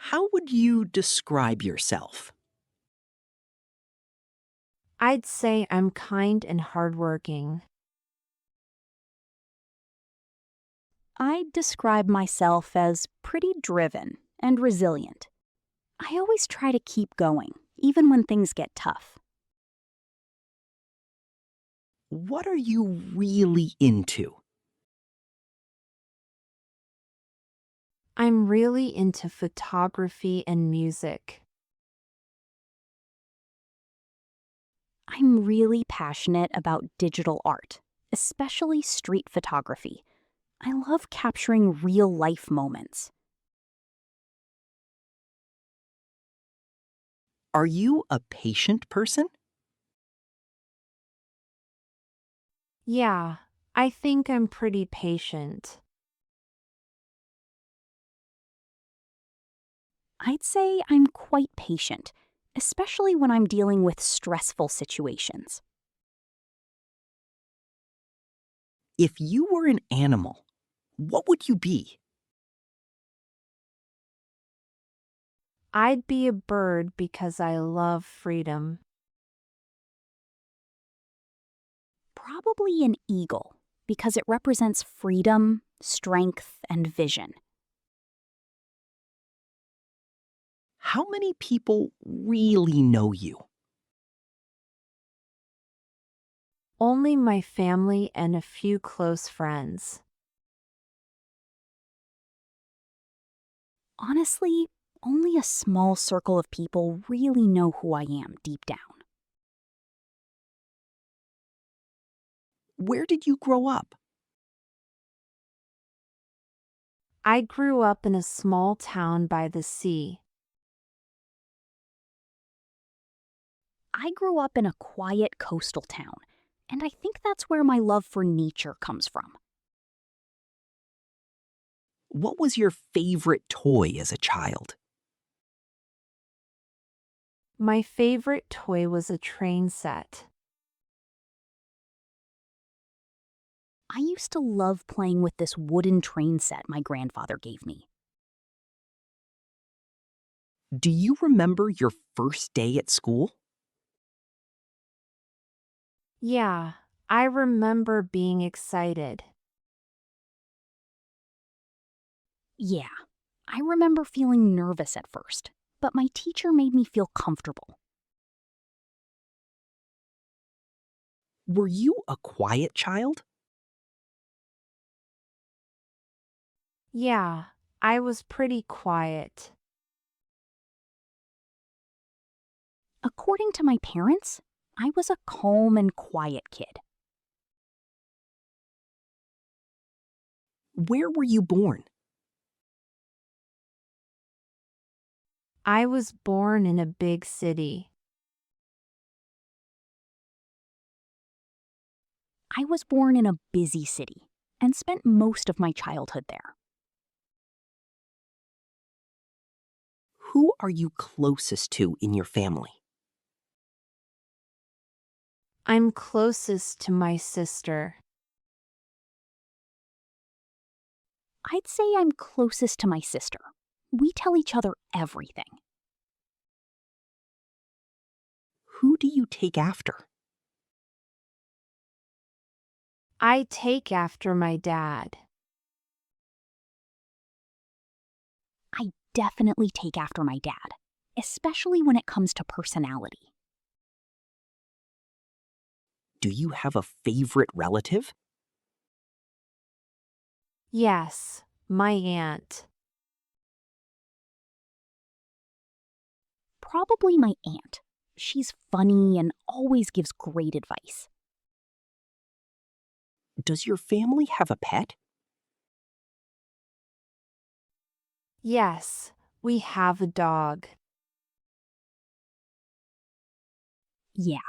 How would you describe yourself? I'd say I'm kind and hardworking. I'd describe myself as pretty driven and resilient. I always try to keep going, even when things get tough. What are you really into? I'm really into photography and music. I'm really passionate about digital art, especially street photography. I love capturing real life moments. Are you a patient person? Yeah, I think I'm pretty patient. I'd say I'm quite patient, especially when I'm dealing with stressful situations. If you were an animal, what would you be? I'd be a bird because I love freedom. Probably an eagle, because it represents freedom, strength, and vision. How many people really know you? Only my family and a few close friends. Honestly, only a small circle of people really know who I am deep down. Where did you grow up? I grew up in a small town by the sea. I grew up in a quiet coastal town, and I think that's where my love for nature comes from. What was your favorite toy as a child? My favorite toy was a train set. I used to love playing with this wooden train set my grandfather gave me. Do you remember your first day at school? Yeah, I remember being excited. Yeah, I remember feeling nervous at first, but my teacher made me feel comfortable. Were you a quiet child? Yeah, I was pretty quiet. According to my parents, I was a calm and quiet kid. Where were you born? I was born in a big city. I was born in a busy city and spent most of my childhood there. Who are you closest to in your family? I'm closest to my sister. I'd say I'm closest to my sister. We tell each other everything. Who do you take after? I take after my dad. I definitely take after my dad, especially when it comes to personality. Do you have a favorite relative? Yes, my aunt. Probably my aunt. She's funny and always gives great advice. Does your family have a pet? Yes, we have a dog. Yeah,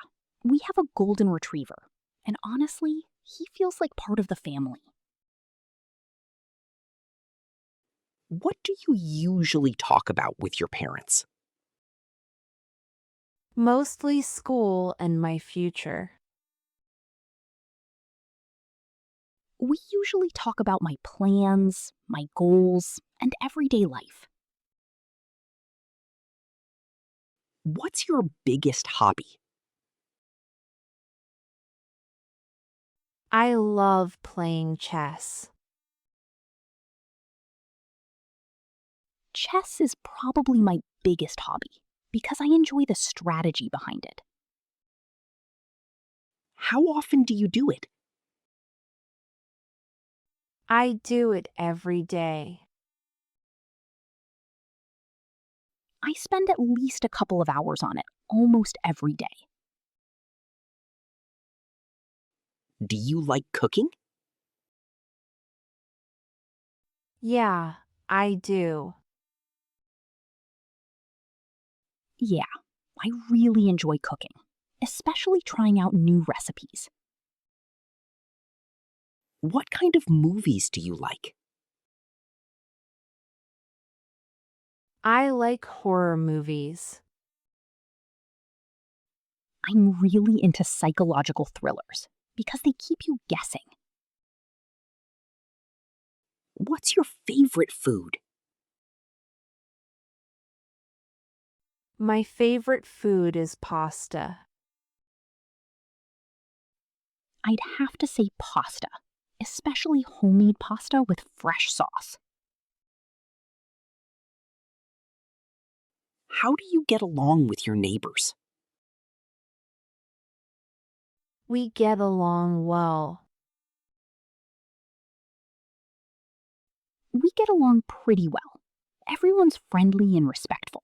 we have a golden retriever, and honestly, he feels like part of the family. What do you usually talk about with your parents? Mostly school and my future. We usually talk about my plans, my goals, and everyday life. What's your biggest hobby? I love playing chess. Chess is probably my biggest hobby because I enjoy the strategy behind it. How often do you do it? I do it every day. I spend at least a couple of hours on it almost every day. Do you like cooking? Yeah, I do. Yeah, I really enjoy cooking, especially trying out new recipes. What kind of movies do you like? I like horror movies. I'm really into psychological thrillers because they keep you guessing. What's your favorite food? My favorite food is pasta. I'd have to say pasta, especially homemade pasta with fresh sauce. How do you get along with your neighbors? We get along well. We get along pretty well. Everyone's friendly and respectful.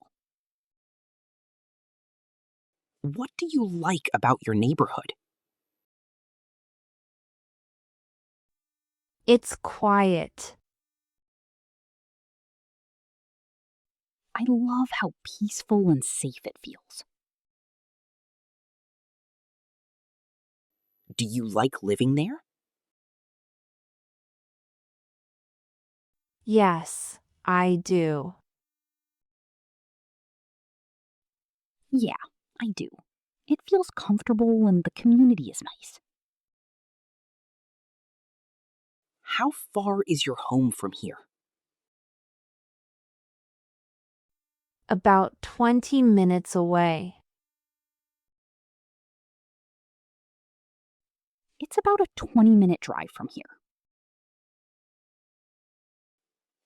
What do you like about your neighborhood? It's quiet. I love how peaceful and safe it feels. Do you like living there? Yes, I do. Yeah, I do. It feels comfortable and the community is nice. How far is your home from here? About 20 minutes away. It's about a 20-minute drive from here.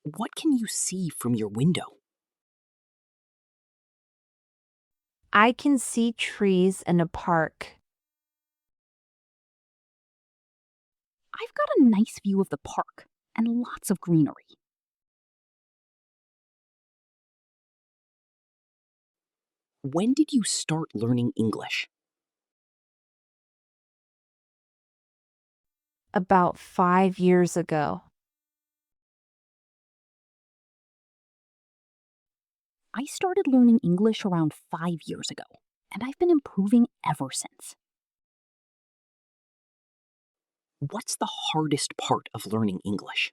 What can you see from your window? I can see trees and a park. I've got a nice view of the park and lots of greenery. When did you start learning English? About 5 years ago. I started learning English around 5 years ago, and I've been improving ever since. What's the hardest part of learning English?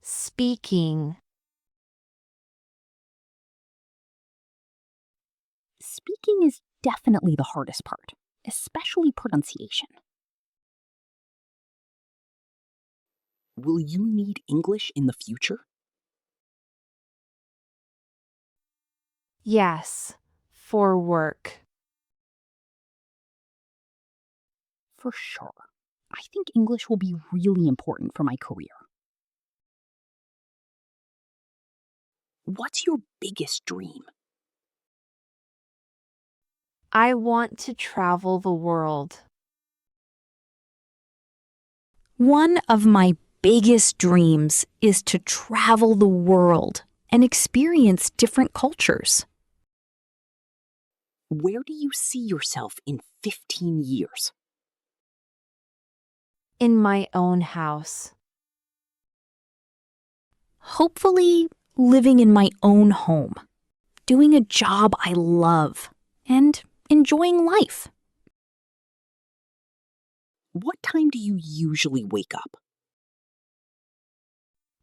Speaking. Speaking is definitely the hardest part, especially pronunciation. Will you need English in the future? Yes, for work. For sure. I think English will be really important for my career. What's your biggest dream? I want to travel the world. One of my biggest dreams is to travel the world and experience different cultures. Where do you see yourself in 15 years? In my own house. Hopefully, living in my own home, doing a job I love, and enjoying life. What time do you usually wake up?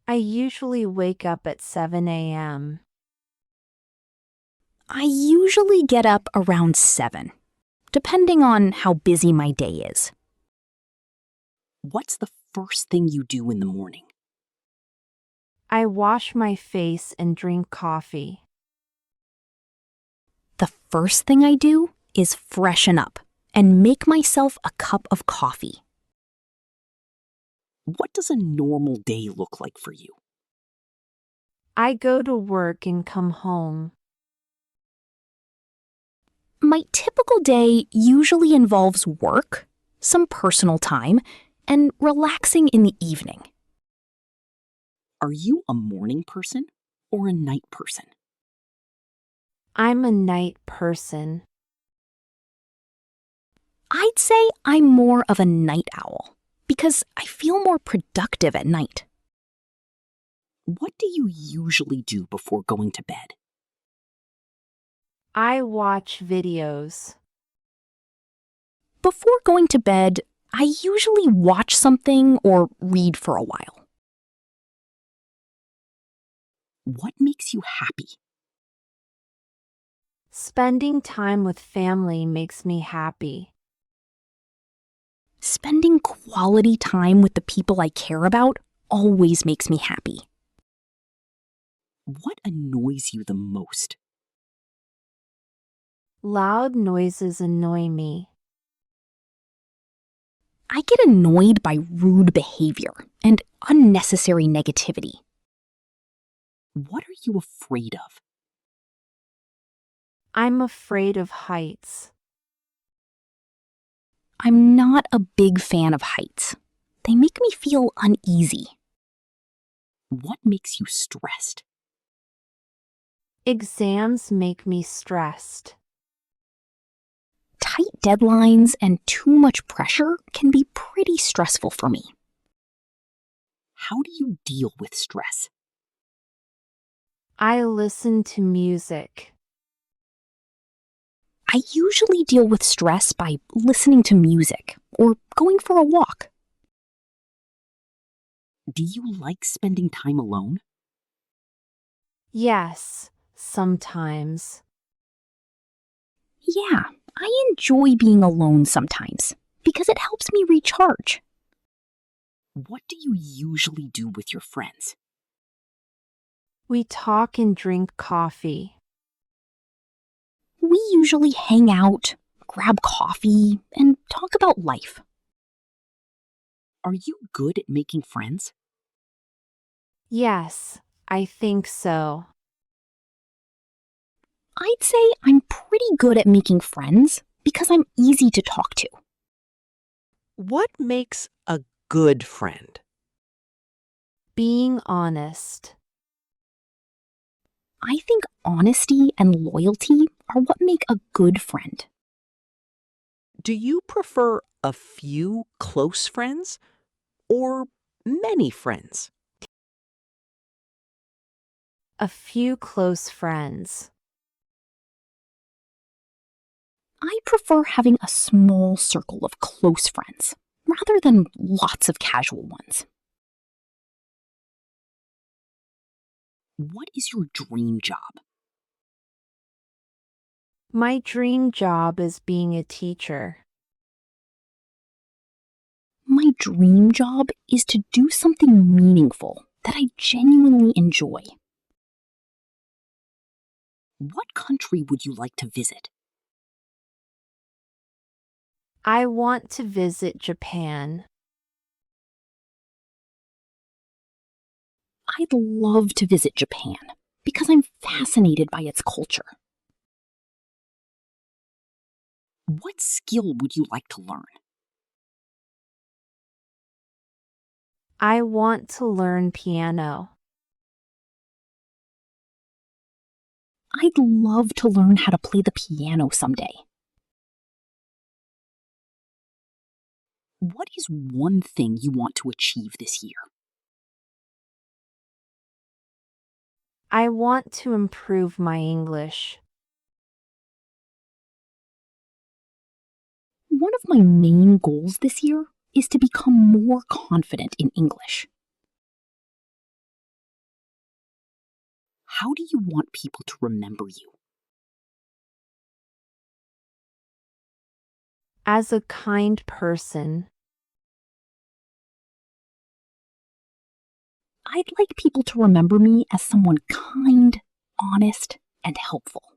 I usually wake up at 7 a.m. I usually get up around 7, depending on how busy my day is. What's the first thing you do in the morning? I wash my face and drink coffee. first thing I do is freshen up and make myself a cup of coffee. What does a normal day look like for you? I go to work and come home. My typical day usually involves work, some personal time, and relaxing in the evening. Are you a morning person or a night person? I'm a night person. I'd say I'm more of a night owl because I feel more productive at night. What do you usually do before going to bed? I watch videos. Before going to bed, I usually watch something or read for a while. What makes you happy? Spending time with family makes me happy. Spending quality time with the people I care about always makes me happy. What annoys you the most? Loud noises annoy me. I get annoyed by rude behavior and unnecessary negativity. What are you afraid of? I'm afraid of heights. I'm not a big fan of heights. They make me feel uneasy. What makes you stressed? Exams make me stressed. Tight deadlines and too much pressure can be pretty stressful for me. How do you deal with stress? I listen to music. I usually deal with stress by listening to music or going for a walk. Do you like spending time alone? Yes, sometimes. Yeah, I enjoy being alone sometimes because it helps me recharge. What do you usually do with your friends? We talk and drink coffee. We usually hang out, grab coffee, and talk about life. Are you good at making friends? Yes, I think so. I'd say I'm pretty good at making friends because I'm easy to talk to. What makes a good friend? Being honest. I think honesty and loyalty are what make a good friend. Do you prefer a few close friends or many friends? A few close friends. I prefer having a small circle of close friends rather than lots of casual ones. What is your dream job? My dream job is being a teacher. My dream job is to do something meaningful that I genuinely enjoy. What country would you like to visit? I want to visit Japan. I'd love to visit Japan because I'm fascinated by its culture. What skill would you like to learn? I want to learn piano. I'd love to learn how to play the piano someday. What is one thing you want to achieve this year? I want to improve my English. One of my main goals this year is to become more confident in English. How do you want people to remember you? As a kind person. I'd like people to remember me as someone kind, honest, and helpful.